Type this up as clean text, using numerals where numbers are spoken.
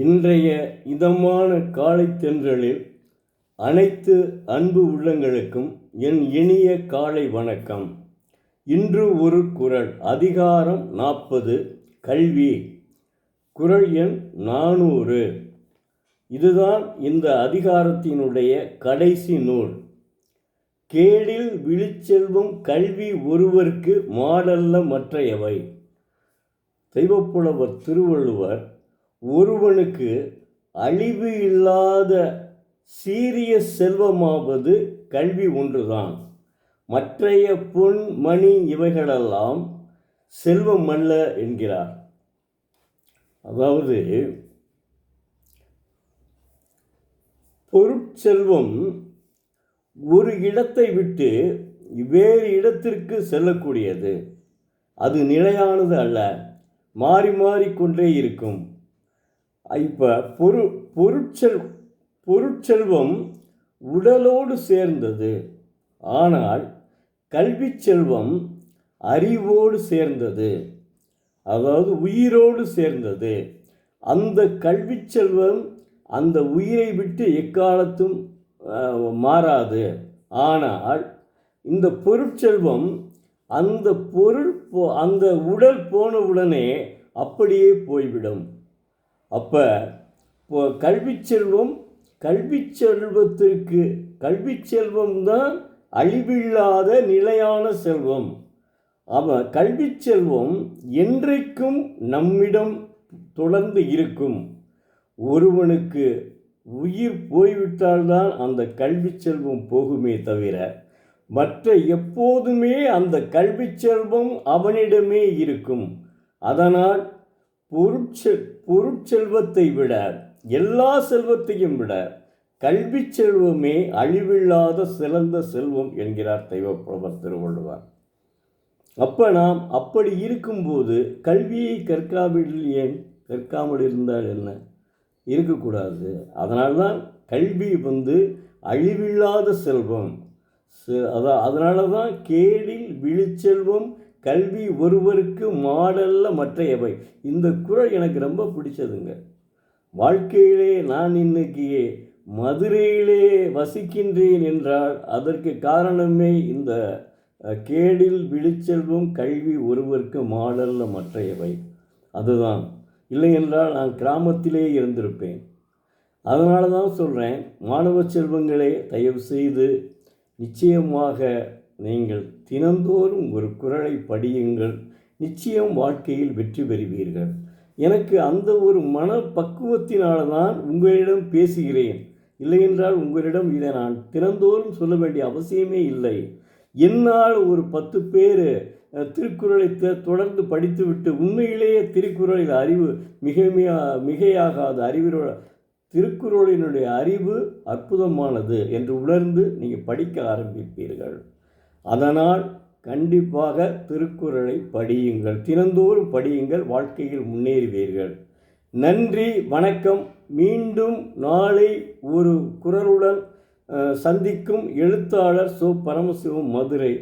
இன்றைய இதமான காலை தென்றலில் அனைத்து அன்பு உள்ளங்களுக்கும் என் இனிய காலை வணக்கம். இன்று ஒரு குறள், அதிகாரம் 40, கல்வி, குறள் எண் 400. இதுதான் இந்த அதிகாரத்தினுடைய கடைசி நூல். கேடில் விழிச்செல்வம் கல்வி ஒருவர்க்கு மாடல்ல மற்றையவை. தெய்வப்புலவர் திருவள்ளுவர் ஒருவனுக்கு அழிவு இல்லாத சீரிய செல்வமாவது கல்வி ஒன்றுதான், மற்றைய பொன் மணி இவைகளெல்லாம் செல்வம் அல்ல என்கிறார். அதாவது பொருட்செல்வம் ஒரு இடத்தை விட்டு வேறு இடத்திற்கு செல்லக்கூடியது. அது நிலையானது அல்ல, மாறி மாறிக்கொண்டே இருக்கும். இப்போ பொருட்செல்வம் உடலோடு சேர்ந்தது, ஆனால் கல்வி செல்வம் அறிவோடு சேர்ந்தது, அதாவது உயிரோடு சேர்ந்தது. அந்த கல்வி செல்வம் அந்த உயிரை விட்டு எக்காலத்தும் மாறாது. ஆனால் இந்த பொருட்செல்வம் அந்த உடல் போன உடனே அப்படியே போய்விடும். அப்போ கல்வி செல்வம் தான் அழிவில்லாத நிலையான செல்வம். கல்வி செல்வம் என்றைக்கும் நம்மிடம் தொடர்ந்து இருக்கும். ஒருவனுக்கு உயிர் போய்விட்டால்தான் அந்த கல்வி செல்வம் போகுமே தவிர மற்ற எப்போதுமே அந்த கல்வி செல்வம் அவனிடமே இருக்கும். அதனால் பொருட்செல்வத்தை விட, எல்லா செல்வத்தையும் விட கல்வி செல்வமே அழிவில்லாத சிறந்த செல்வம் என்கிறார் தெய்வப்புலவர் திருவள்ளுவர். அப்போ நாம் அப்படி இருக்கும்போது கல்வியை கற்காமல் இருந்தால் என்ன? இருக்கக்கூடாது. அதனால்தான் கல்வி அழிவில்லாத செல்வம். அதனால தான் கேடில் விழிச்செல்வம் கல்வி ஒருவருக்கு மாடல்ல மற்றையவை. இந்த குறள் எனக்கு ரொம்ப பிடிச்சதுங்க. வாழ்க்கையிலே நான் இன்னைக்கு மதுரையிலே வசிக்கின்றேன் என்றால் அதற்கு காரணமே இந்த கேடில் விழிச்செல்வம் கல்வி ஒருவருக்கு மாடல்ல மற்றையவை அதுதான். இல்லை என்றால் நான் கிராமத்திலே இருந்திருப்பேன். அதனால தான் சொல்கிறேன், மாணவ செல்வங்களே, தயவு செய்து நிச்சயமாக நீங்கள் தினந்தோறும் ஒரு குறளை படியுங்கள். நிச்சயம் வாழ்க்கையில் வெற்றி பெறுவீர்கள். எனக்கு அந்த ஒரு மன பக்குவத்தினால தான் உங்களிடம் பேசுகிறேன். இல்லையென்றால் உங்களிடம் இதை நான் தினந்தோறும் சொல்ல வேண்டிய அவசியமே இல்லை. என்னால் ஒரு 10 பேர் திருக்குறளை தொடர்ந்து படித்துவிட்டு உண்மையிலேயே திருக்குறளில் அறிவு மிகையாகாத திருக்குறளினுடைய அறிவு அற்புதமானது என்று உணர்ந்து நீங்கள் படிக்க ஆரம்பிப்பீர்கள். அதனால் கண்டிப்பாக திருக்குறளை படியுங்கள், தினந்தோறும் படியுங்கள், வாழ்க்கையில் முன்னேறுவீர்கள். நன்றி, வணக்கம். மீண்டும் நாளை ஒரு குறளுடன் சந்திக்கும் எழுத்தாளர் சோ. பரமசிவம், மதுரை.